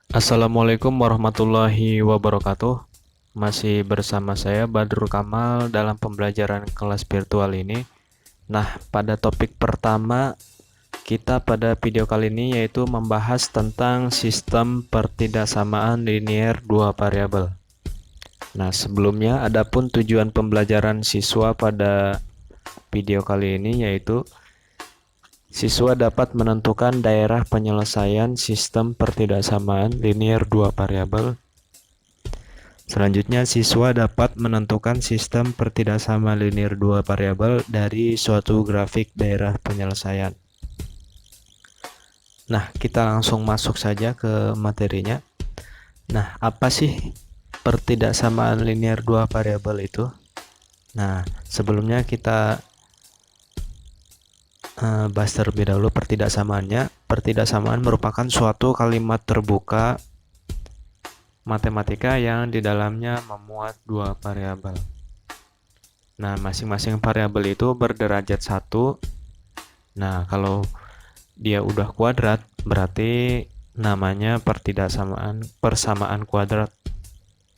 Assalamualaikum warahmatullahi wabarakatuh. Masih bersama saya Badrul Kamal dalam pembelajaran kelas virtual ini. Nah, pada topik pertama kita pada video kali ini yaitu membahas tentang sistem pertidaksamaan linear dua variabel. Nah, sebelumnya adapun tujuan pembelajaran siswa pada video kali ini yaitu siswa dapat menentukan daerah penyelesaian sistem pertidaksamaan linear dua variabel. Selanjutnya, siswa dapat menentukan sistem pertidaksamaan linear dua variabel dari suatu grafik daerah penyelesaian. Nah, kita langsung masuk saja ke materinya. Nah, apa sih pertidaksamaan linear dua variabel itu? Nah, sebelumnya kita bahas terlebih dahulu pertidaksamaannya. Pertidaksamaan merupakan suatu kalimat terbuka matematika yang di dalamnya memuat dua variabel. Nah, masing-masing variabel itu berderajat 1. Nah, kalau dia udah kuadrat, berarti namanya persamaan kuadrat,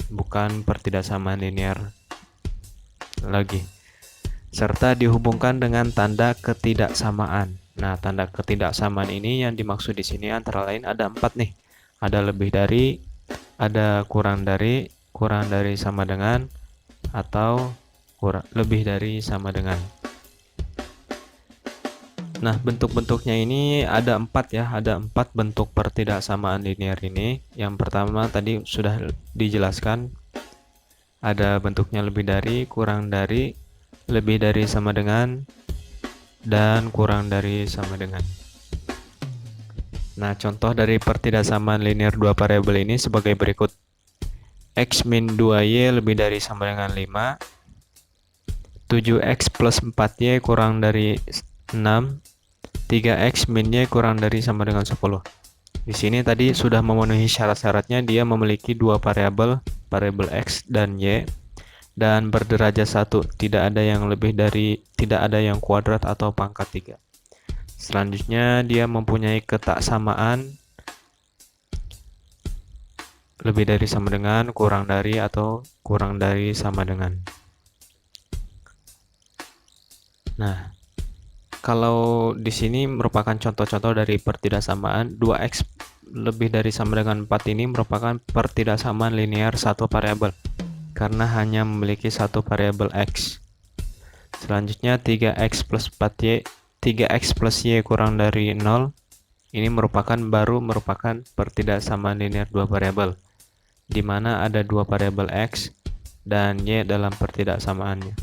bukan pertidaksamaan linear lagi. Serta dihubungkan dengan tanda ketidaksamaan. Nah, tanda ketidaksamaan ini yang dimaksud di sini antara lain ada 4 nih. Ada lebih dari, ada kurang dari sama dengan, atau lebih dari sama dengan. Nah, bentuk-bentuknya ini ada 4 ya, ada 4 bentuk pertidaksamaan linear ini. Yang pertama tadi sudah dijelaskan, ada bentuknya lebih dari, kurang dari, lebih dari sama dengan, dan kurang dari sama dengan. Nah, contoh dari pertidaksamaan linear dua variabel ini sebagai berikut. X min 2Y lebih dari sama dengan 5, 7X plus 4Y kurang dari 6, 3X min Y kurang dari sama dengan 10. Di sini tadi sudah memenuhi syarat-syaratnya, dia memiliki dua variabel, variabel X dan Y, dan berderajat 1, tidak ada yang lebih dari, tidak ada yang kuadrat atau pangkat 3. Selanjutnya dia mempunyai ketaksamaan lebih dari sama dengan, kurang dari, atau kurang dari sama dengan. Nah, kalau di sini merupakan contoh-contoh dari pertidaksamaan. 2x lebih dari sama dengan 4 ini merupakan pertidaksamaan linear satu variabel karena hanya memiliki satu variabel x. Selanjutnya 3x plus 4y, 3x plus y kurang dari 0. Ini merupakan pertidaksamaan linear dua variabel di mana ada dua variabel x dan y dalam pertidaksamaannya.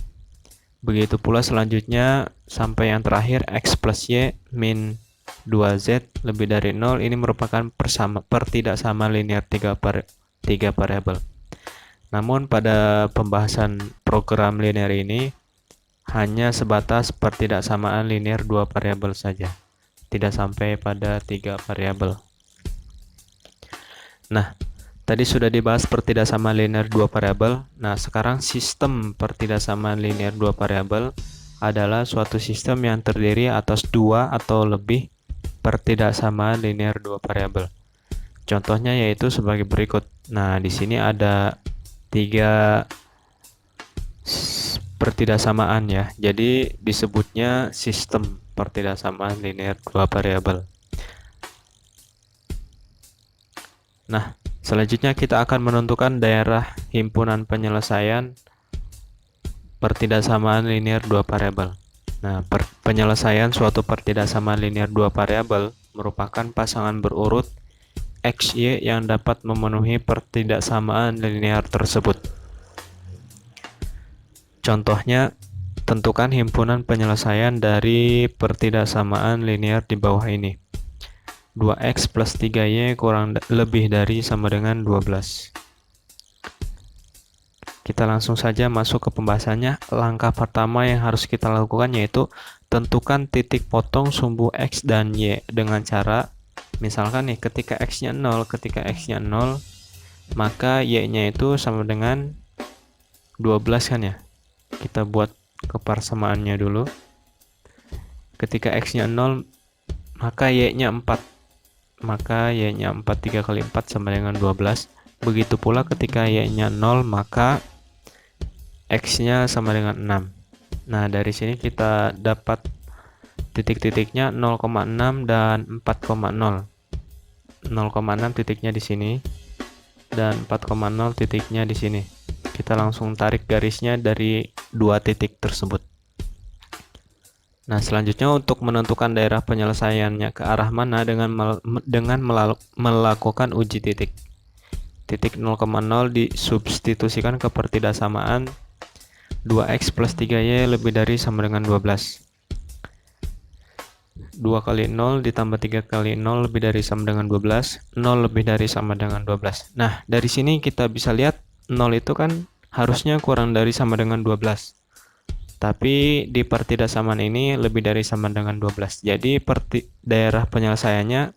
Begitu pula selanjutnya sampai yang terakhir x plus y min 2z lebih dari 0. Ini merupakan pertidaksamaan linear 3 variabel. Namun pada pembahasan program linear ini hanya sebatas pertidaksamaan linear 2 variabel saja, tidak sampai pada 3 variabel. Nah, tadi sudah dibahas pertidaksamaan linear 2 variabel. Nah, sekarang sistem pertidaksamaan linear 2 variabel adalah suatu sistem yang terdiri atas 2 atau lebih pertidaksamaan linear 2 variabel. Contohnya yaitu sebagai berikut. Nah, di sini ada 3 pertidaksamaan ya. Jadi disebutnya sistem pertidaksamaan linear 2 variabel. Nah, selanjutnya kita akan menentukan daerah himpunan penyelesaian pertidaksamaan linear dua variabel. Nah, penyelesaian suatu pertidaksamaan linear dua variabel merupakan pasangan berurut x, y yang dapat memenuhi pertidaksamaan linear tersebut. Contohnya, tentukan himpunan penyelesaian dari pertidaksamaan linear di bawah ini. 2x plus 3y kurang lebih dari sama dengan 12. Kita langsung saja masuk ke pembahasannya. Langkah pertama yang harus kita lakukan yaitu tentukan titik potong sumbu x dan y dengan cara, misalkan nih ketika x-nya 0, maka y-nya itu sama dengan 12 kan ya. Kita buat kepersamaannya dulu. Ketika x-nya 0, maka y-nya 4. maka Y-nya 4, 3 kali 4 sama dengan 12. Begitu pula ketika Y-nya 0, maka X-nya sama dengan 6. Nah, dari sini kita dapat titik-titiknya 0,6 dan 4,0. 0,6 titiknya di sini dan 4,0 titiknya di sini. Kita langsung tarik garisnya dari dua titik tersebut. Nah, selanjutnya untuk menentukan daerah penyelesaiannya ke arah mana dengan melakukan uji titik. Titik 0,0 disubstitusikan ke pertidaksamaan 2x plus 3y lebih dari sama dengan 12. 2 kali 0 ditambah 3 kali 0 lebih dari sama dengan 12. 0 lebih dari sama dengan 12. Nah, dari sini kita bisa lihat 0 itu kan harusnya kurang dari sama dengan 12. Tapi di pertidaksamaan ini lebih dari sama dengan 12. Jadi daerah penyelesaiannya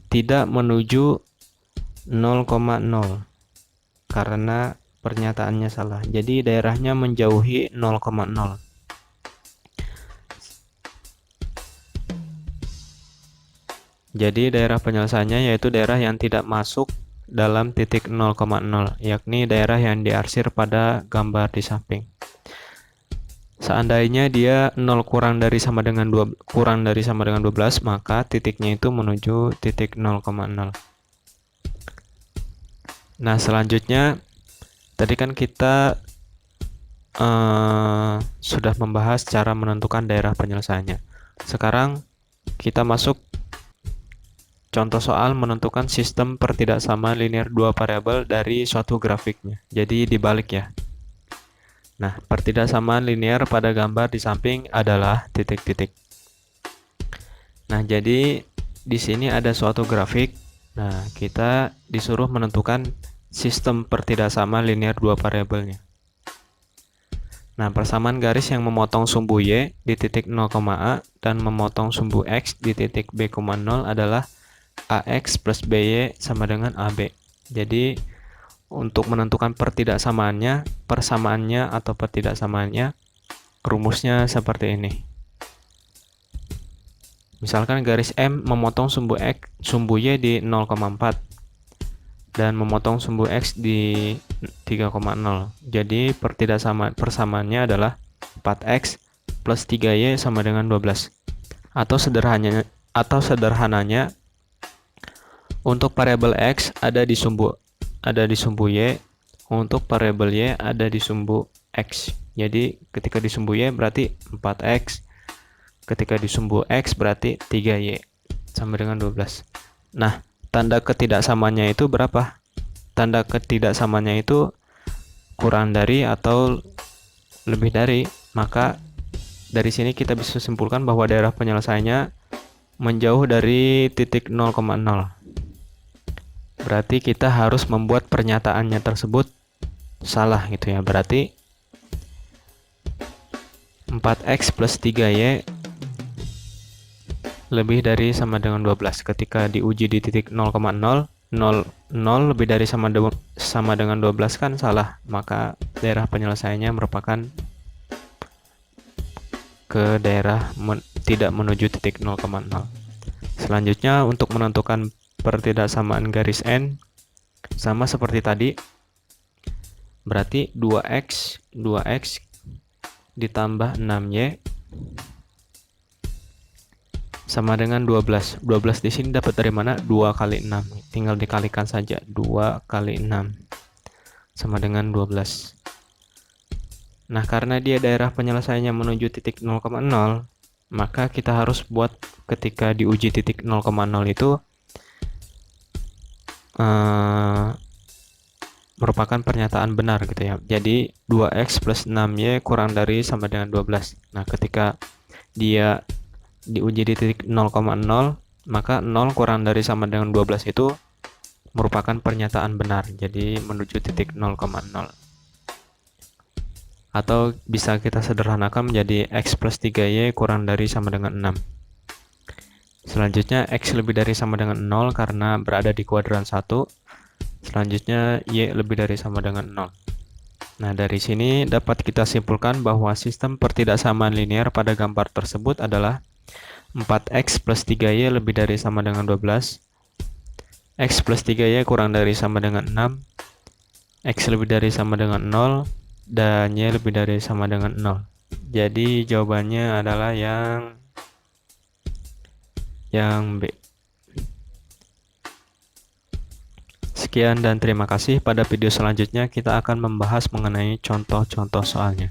tidak menuju 0,0 karena pernyataannya salah. Jadi daerahnya menjauhi 0,0. Jadi daerah penyelesaiannya yaitu daerah yang tidak masuk dalam titik 0,0, yakni daerah yang diarsir pada gambar di samping. Seandainya dia 0 kurang dari sama dengan 12, maka titiknya itu menuju titik 0,0. Nah, selanjutnya tadi kan kita sudah membahas cara menentukan daerah penyelesaiannya. Sekarang kita masuk contoh soal menentukan sistem pertidaksamaan linear dua variabel dari suatu grafiknya. Jadi dibalik ya. Nah, pertidaksamaan linear pada gambar di samping adalah titik-titik. Nah, jadi di sini ada suatu grafik. Nah, kita disuruh menentukan sistem pertidaksamaan linear dua variabelnya. Nah, persamaan garis yang memotong sumbu Y di titik 0,A dan memotong sumbu X di titik B,0 adalah AX plus BY sama dengan AB. Jadi, untuk menentukan persamaan rumusnya seperti ini. Misalkan garis M memotong sumbu Y di 0,4 dan memotong sumbu X di 3,0. Jadi persamaannya adalah 4X plus 3Y sama dengan 12. Atau sederhananya untuk variabel X ada di sumbu Y, untuk variabel Y ada di sumbu X. Jadi ketika di sumbu Y berarti 4X, ketika di sumbu X berarti 3Y sama dengan 12. Nah, tanda ketidaksamaannya itu berapa? Tanda ketidaksamaannya itu kurang dari atau lebih dari. Maka dari sini kita bisa simpulkan bahwa daerah penyelesaiannya menjauh dari titik 0,0. Berarti kita harus membuat pernyataannya tersebut salah gitu ya. Berarti 4X plus 3Y lebih dari sama dengan 12. Ketika diuji di titik 0,0, 0 lebih dari sama dengan 12 kan salah. Maka daerah penyelesaiannya merupakan ke daerah tidak menuju titik 0,0. Selanjutnya untuk menentukan pertidaksamaan garis N sama seperti tadi. Berarti 2X ditambah 6Y sama dengan 12. 12 di sini dapat dari mana? 2 kali 6. Tinggal dikalikan saja. 2 kali 6 sama dengan 12. Nah, karena dia daerah penyelesaiannya menuju titik 0,0, maka kita harus buat ketika diuji titik 0,0 itu merupakan pernyataan benar gitu ya. Jadi 2X plus 6Y kurang dari sama dengan 12. Nah, ketika dia diuji di titik 0,0, maka 0 kurang dari sama dengan 12 itu merupakan pernyataan benar. Jadi menuju titik 0,0. Atau bisa kita sederhanakan menjadi X plus 3Y kurang dari sama dengan 6. Selanjutnya X lebih dari sama dengan 0 karena berada di kuadran 1. Selanjutnya Y lebih dari sama dengan 0. Nah, dari sini dapat kita simpulkan bahwa sistem pertidaksamaan linear pada gambar tersebut adalah 4X plus 3Y lebih dari sama dengan 12 X plus 3Y kurang dari sama dengan 6, X lebih dari sama dengan 0, dan Y lebih dari sama dengan 0. Jadi jawabannya adalah yang B. Sekian dan terima kasih. Pada video selanjutnya kita akan membahas mengenai contoh-contoh soalnya.